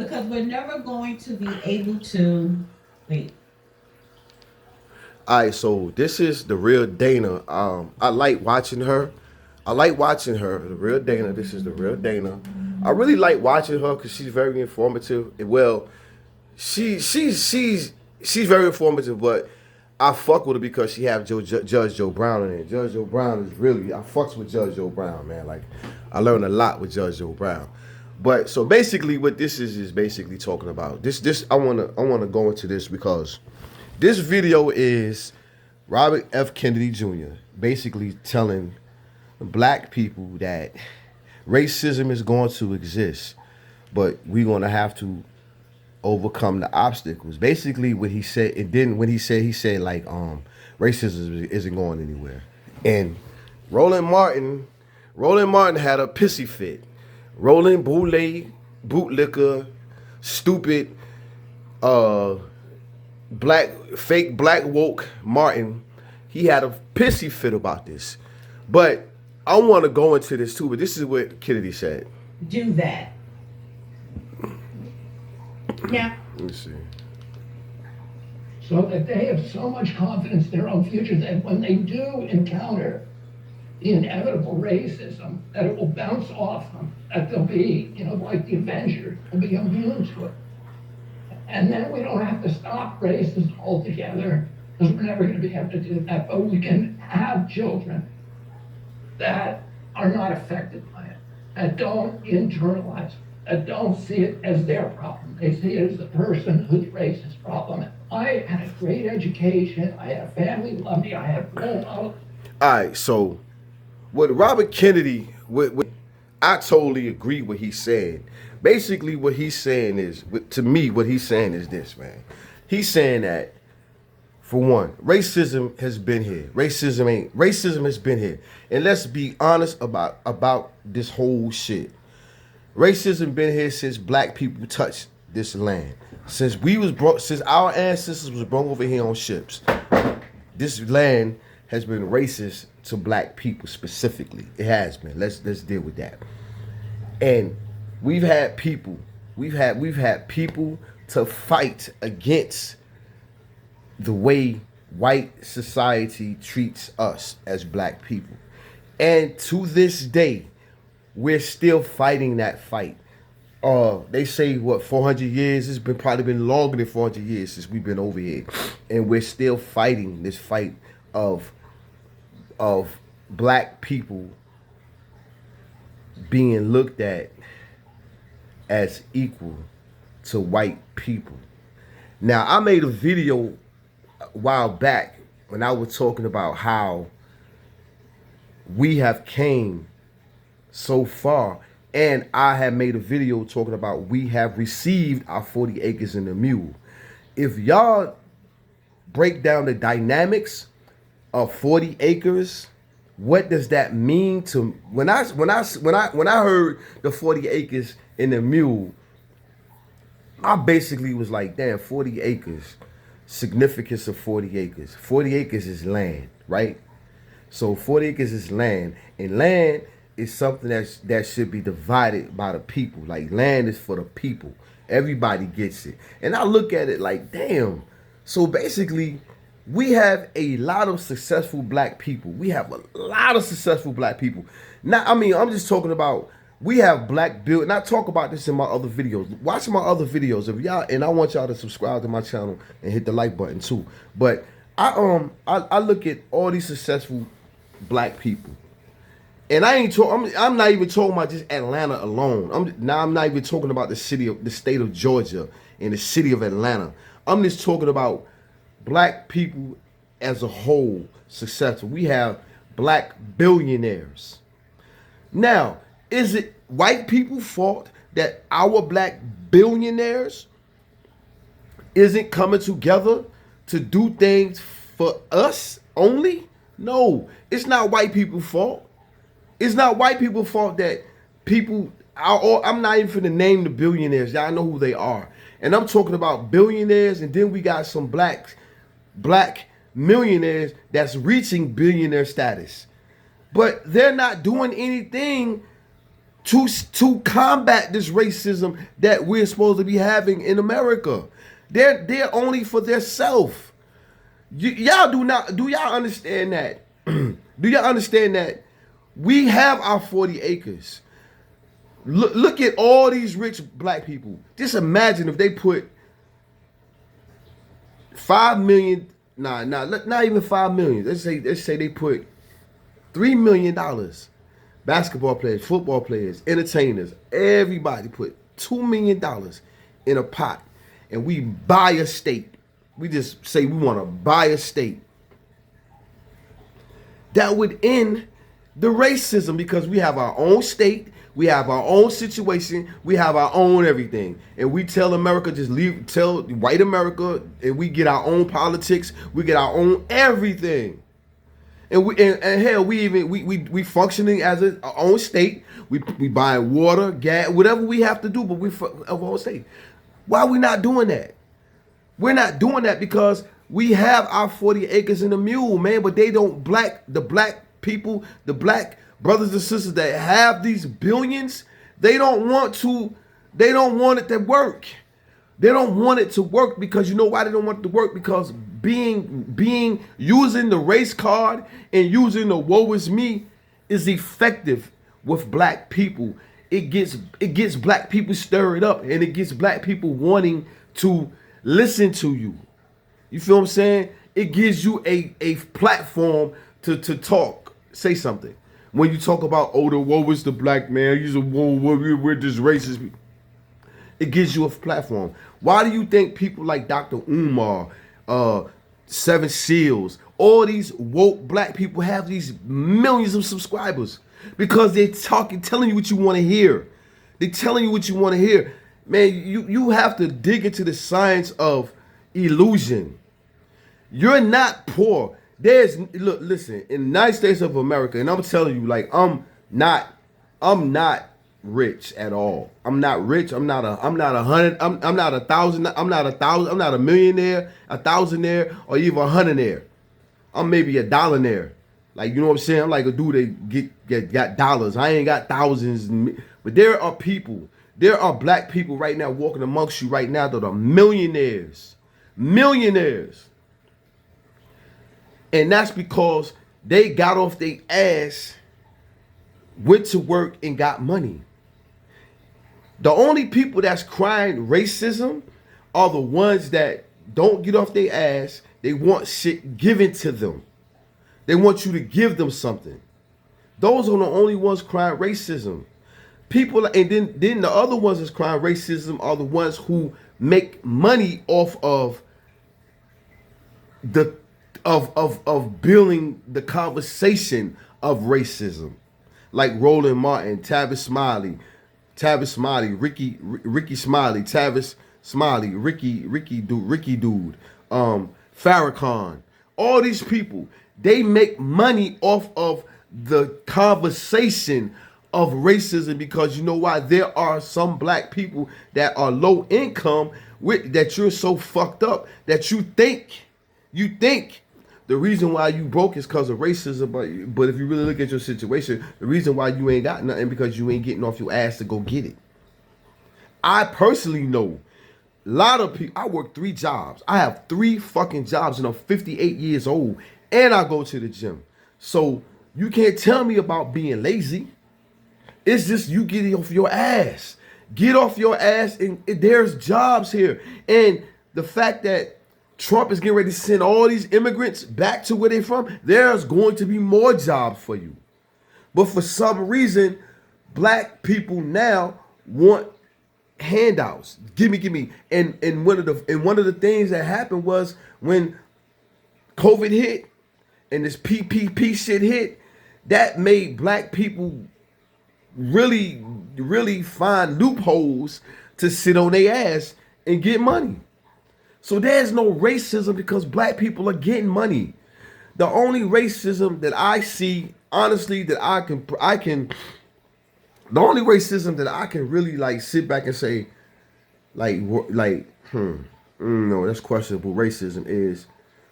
because we're never going to be able to wait. All right, so this is the real Dana. I like watching her. I like watching her. The real Dana. This is the real Dana. I really like watching her because she's very informative. Well, she's very informative, but I fuck with her because she have Judge Joe Brown in it. Judge Joe Brown is really, I fucks with Judge Joe Brown, man. Like I learned a lot with Judge Joe Brown. But so basically, what this is basically talking about. This I wanna go into this because this video is Robert F. Kennedy Jr. basically telling black people that racism is going to exist, but we're going to have to overcome the obstacles. Basically, what he said, and then when he said like, racism isn't going anywhere. And Roland Martin, Roland Martin had a pissy fit. Roland bootlicker, stupid, uh, fake black woke Martin, he had a pissy fit about this. But I want to go into this too, but this is what Kennedy said. Do that. Yeah. Let me see. So that they have so much confidence in their own future that when they do encounter the inevitable racism, that it will bounce off them, that they'll be, like the Avengers, will be immune to it. And then we don't have to stop racism altogether, because we're never going to be able to do that. But we can have children that are not affected by it, that don't internalize it, that don't see it as their problem. They see it as the person who's racist problem. I had a great education. I had a family who loved me. I had role models. All right, so what Robert Kennedy, I totally agree with what he said. Basically, what he's saying is, to me, what he's saying is this, man. He's saying that, for one, racism has been here. Racism has been here. And let's be honest about this whole shit. Racism been here since black people touched this land. Since our ancestors was brought over here on ships. This land has been racist to black people specifically. It has been. Let's deal with that. And we've had people to fight against the way white society treats us as black people. And to this day, we're still fighting that fight. They say, 400 years? It's probably been longer than 400 years since we've been over here. And we're still fighting this fight of black people being looked at as equal to white people. Now, I made a video a while back when I was talking about how we have came so far, and I had made a video talking about we have received our 40 acres and a mule. If y'all break down the dynamics of 40 acres, what does that mean to when I heard the 40 acres and the mule, I basically was like, damn, 40 acres, significance of 40 acres. 40 acres is land, right? So 40 acres is land, and land is something that should be divided by the people. Like, land is for the people. Everybody gets it. And I look at it like, damn. So basically, we have a lot of successful black people. We have a lot of successful black people. Now, I mean, I'm just talking about, we have black build, and I talk about this in my other videos. Watch my other videos if y'all, and I want y'all to subscribe to my channel and hit the like button too. But I look at all these successful black people, and I'm not even talking about just Atlanta alone. I'm not even talking about the state of Georgia and the city of Atlanta. I'm just talking about black people as a whole successful. We have black billionaires. Now, is it white people's fault that our black billionaires isn't coming together to do things for us only? No, it's not white people's fault. It's not white people's fault that people, I'm not even finna name the billionaires. Y'all know who they are. And I'm talking about billionaires, and then we got some black millionaires that's reaching billionaire status. But they're not doing anything to combat this racism that we're supposed to be having in America. They're only for their self. Y'all do y'all understand that? Do y'all understand that we have our 40 acres? Look at all these rich black people. Just imagine if they put 5 million, not even 5 million. Let's say they put $3 million. Basketball players, football players, entertainers, everybody put $2 million in a pot, and we buy a state. We just say we want to buy a state. That would end the racism because we have our own state, we have our own situation, we have our own everything, and we tell America tell white America, and we get our own politics, we get our own everything. And hell, we functioning as our own state. We buy water, gas, whatever we have to do, but we our own state. Why are we not doing that? We're not doing that because we have our 40 acres and a mule, man. But they don't the black people, the black brothers and sisters that have these billions. They don't want it to work. They don't want it to work because you know why they don't want it to work? Because using the race card and using the woe is me is effective with black people. It gets black people stirred up, and it gets black people wanting to listen to you. You feel what I'm saying? It gives you a platform to talk, say something. When you talk about, the woe is the black man, we're just racist people. It gives you a platform. Why do you think people like Dr. Umar, Seven Seals, all these woke black people have these millions of subscribers? Because they're telling you what you want to hear. They're telling you what you want to hear. Man, you have to dig into the science of illusion. You're not poor. Listen, in the United States of America, and I'm telling you, like, I'm not rich at all. I'm not rich. I'm not a millionaire, a thousandaire, or even a hundredaire. I'm maybe a dollaraire. Like, you know what I'm saying? I'm like a dude that got dollars. I ain't got thousands. But there are black people right now walking amongst you right now that are millionaires. Millionaires. And that's because they got off their ass, went to work, and got money. The only people that's crying racism are the ones that don't get off their ass. They want shit given to them. They want you to give them something. Those are the only ones crying racism. People, and then the other ones that's crying racism are the ones who make money off of building the conversation of racism, like Roland Martin, Tavis Smiley, Ricky Smiley, Tavis Smiley, Ricky Dude, Farrakhan. All these people, they make money off of the conversation of racism because you know why? There are some black people that are low income that you're so fucked up that you think the reason why you broke is because of racism, but if you really look at your situation, the reason why you ain't got nothing because you ain't getting off your ass to go get it. I personally know a lot of people. I work 3 jobs. I have 3 fucking jobs and I'm 58 years old and I go to the gym. So you can't tell me about being lazy. It's just you getting off your ass. Get off your ass and there's jobs here. And the fact that Trump is getting ready to send all these immigrants back to where they're from, there's going to be more jobs for you. But for some reason, black people now want handouts. Give me. And one of the things that happened was when COVID hit and this PPP shit hit, that made black people really, really find loopholes to sit on their ass and get money. So there's no racism because black people are getting money. The only racism that I see, honestly, that the only racism that I can really like sit back and say, no, that's questionable racism is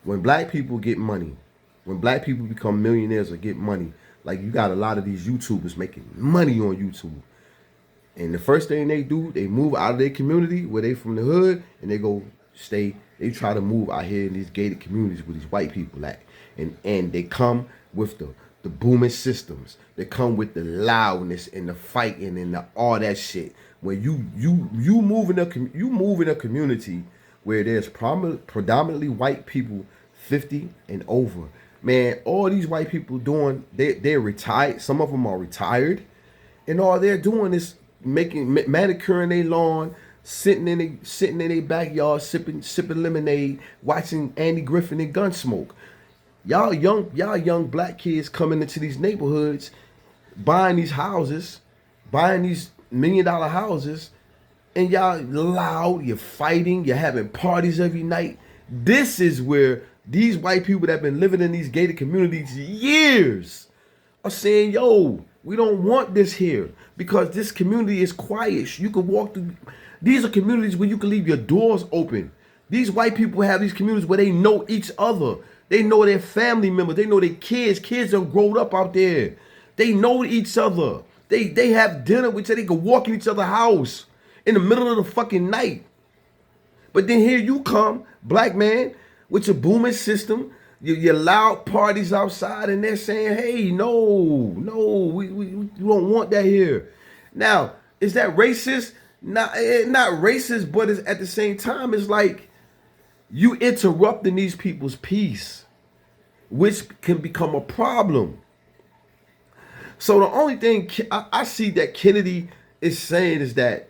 when black people get money, when black people become millionaires or get money. Like you got a lot of these YouTubers making money on YouTube. And the first thing they do, they move out of their community where they from the hood, and they go stay. They try to move out here in these gated communities where these white people at, and they come with the booming systems. They come with the loudness and the fighting and all that shit. Where you move in a community where there's predominantly white people 50 and over. Man, all these white people doing, they're retired. Some of them are retired, and all they're doing is manicuring their lawn, sitting in their backyard, sipping lemonade, watching Andy Griffin and Gunsmoke. Y'all young black kids coming into these neighborhoods, buying these houses, buying these $1 million houses, and y'all loud, you're fighting, you're having parties every night. This is where these white people that have been living in these gated communities years are saying, yo, we don't want this here because this community is quiet. You can walk through. These are communities where you can leave your doors open. These white people have these communities where they know each other. They know their family members. They know their kids. Kids have grown up out there. They know each other. They have dinner with each other. They can walk in each other's house in the middle of the fucking night. But then here you come, black man, with your booming system, your loud parties outside, and they're saying, hey, no, we don't want that here. Now, is that racist? Not racist, but it's, at the same time, it's like you interrupting these people's peace, which can become a problem. So the only thing I see that Kennedy is saying is that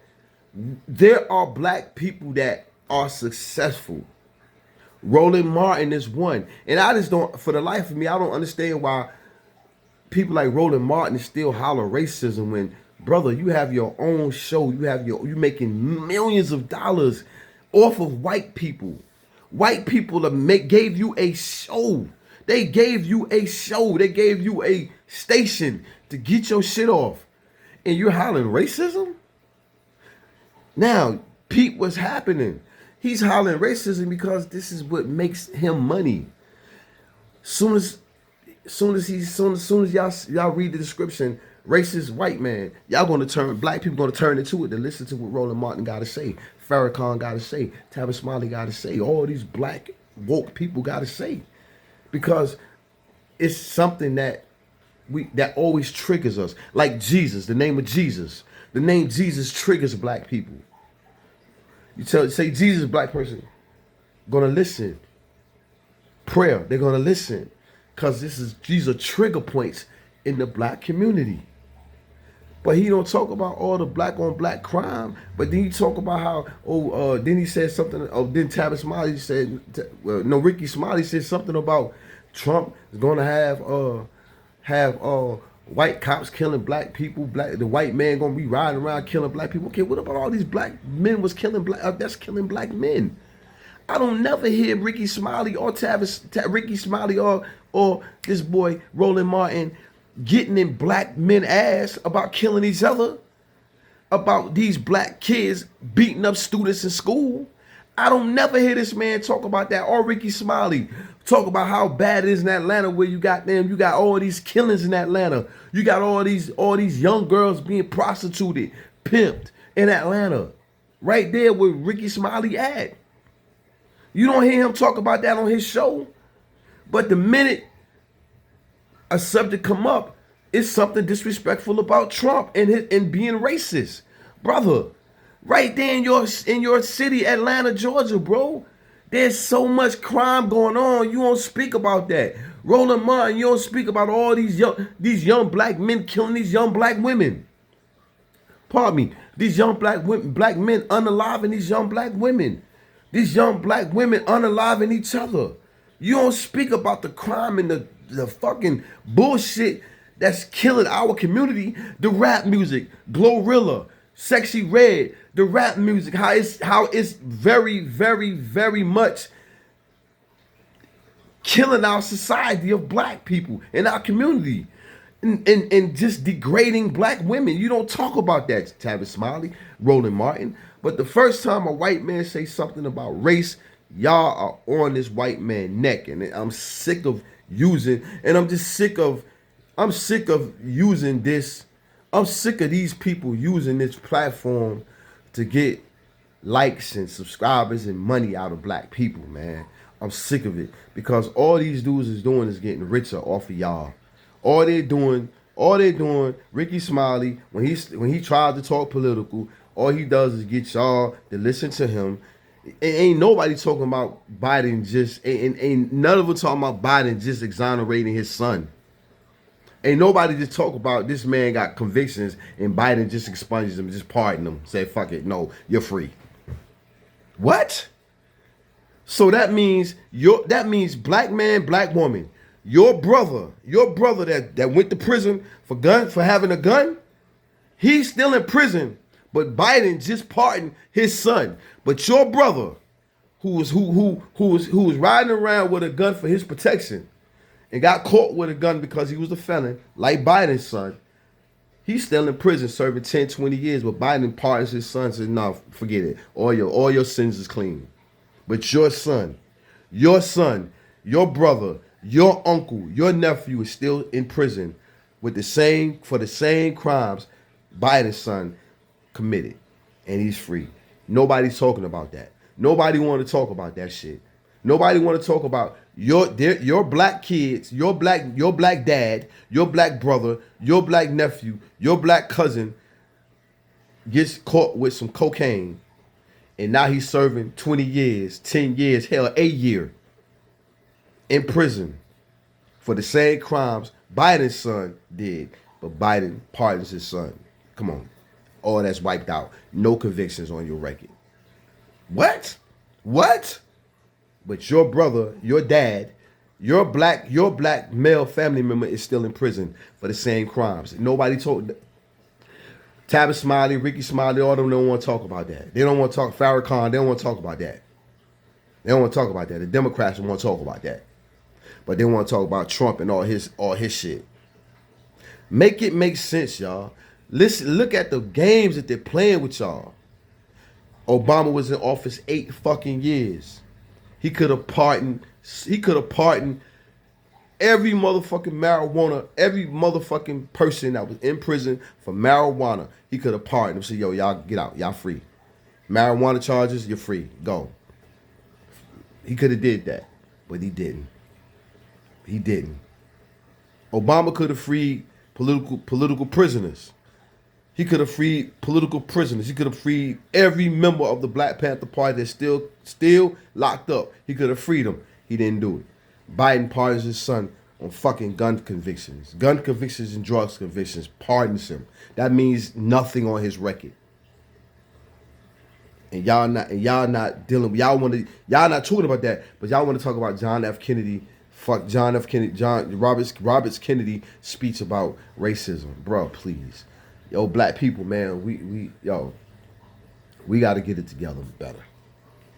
there are black people that are successful. Roland Martin is one. And I just don't, for the life of me, I don't understand why people like Roland Martin still holler racism when, brother, you have your own show. You making millions of dollars off of white people. White people gave you a show. They gave you a show. They gave you a station to get your shit off. And you're hollering racism? Now, peep what's happening. He's hollering racism because this is what makes him money. Soon as y'all read the description, racist white man, black people gonna turn into it to listen to what Roland Martin gotta say, Farrakhan gotta say, Tavis Smiley gotta say, all these black woke people gotta say. Because it's something that always triggers us. Like Jesus, the name of Jesus. The name Jesus triggers black people. You say Jesus, black person, gonna listen. Prayer, they're gonna listen. Because these are trigger points in the black community. But he don't talk about all the black on black crime. But then he talk about how, then he said something, then Tavis Smiley said, Ricky Smiley said something about Trump is gonna have white cops killing black people, the white man gonna be riding around killing black people. Okay, what about all these black men was killing that's killing black men? I don't never hear Ricky Smiley or Ricky Smiley or this boy Roland Martin getting in black men ass about killing each other, about these black kids beating up students in school. I don't never hear this man talk about that, or Ricky Smiley talk about how bad it is in Atlanta where you got all these killings in Atlanta. You got all these young girls being prostituted, pimped in Atlanta. Right there where Ricky Smiley at. You don't hear him talk about that on his show. But the minute a subject come up, it's something disrespectful about Trump and being racist. Brother, right there in your city, Atlanta, Georgia, bro. There's so much crime going on. You don't speak about that. Roland Martin, you don't speak about all these young black men killing these young black women. Pardon me. These young black men unaliving these young black women. These young black women unaliving each other. You don't speak about the crime and the fucking bullshit that's killing our community. The rap music, Glorilla, Sexy Red, the rap music, how it's very, very, very much killing our society of black people in our community. And just degrading black women. You don't talk about that, Tavis Smiley, Roland Martin. But the first time a white man say something about race, y'all are on this white man neck. And I'm sick of using, and I'm sick of using this I'm sick of these people using this platform to get likes and subscribers and money out of black people, man. I'm sick of it because all these dudes is doing is getting richer off of y'all. All they're doing, Ricky Smiley, when he tries to talk political, all he does is get y'all to listen to him. Ain't nobody talking about Biden just ain't none of them talking about Biden just exonerating his son. Ain't nobody just talk about this man got convictions and Biden just expunges him, just pardon him, say fuck it, no, you're free. What? So that means black man, black woman, your brother that went to prison for having a gun, he's still in prison, but Biden just pardoned his son. But your brother, who was riding around with a gun for his protection, and got caught with a gun because he was a felon, like Biden's son, he's still in prison serving 10, 20 years, but Biden pardons his son and says, no, forget it. All your sins is clean. But your son, your brother, your uncle, your nephew is still in prison for the same crimes Biden's son committed. And he's free. Nobody's talking about that. Nobody want to talk about that shit. Nobody want to talk about your black kids, your black dad, your black brother, your black nephew, your black cousin gets caught with some cocaine, and now he's serving 20 years, 10 years, hell, a year in prison for the same crimes Biden's son did, but Biden pardons his son. Come on. All that's wiped out. No convictions on your record. What? But your brother, your dad, your black male family member is still in prison for the same crimes. Nobody told. Tabitha Smiley, Ricky Smiley, all of them don't want to talk about that. They don't want to talk. Farrakhan, they don't want to talk about that. They don't want to talk about that. The Democrats don't want to talk about that. But they want to talk about Trump and all his shit. Make it make sense, y'all. Listen, look at the games that they're playing with y'all. Obama was in office 8 fucking years. He could have pardoned every motherfucking marijuana, every motherfucking person that was in prison for marijuana. He could have pardoned them. Said, yo, y'all get out. Y'all free. Marijuana charges, you're free. Go. He could have did that, but he didn't. He didn't. Obama could have freed political prisoners. He could have freed political prisoners. He could have freed every member of the Black Panther Party that's still locked up. He could have freed them. He didn't do it. Biden pardons his son on fucking gun convictions. Gun convictions and drugs convictions. Pardons him. That means nothing on his record. And y'all not dealing. Y'all not talking about that, but y'all want to talk about John F. Kennedy. Fuck John F. Kennedy. Roberts Kennedy speech about racism, bro. Please. Yo, black people, man, we got to get it together better.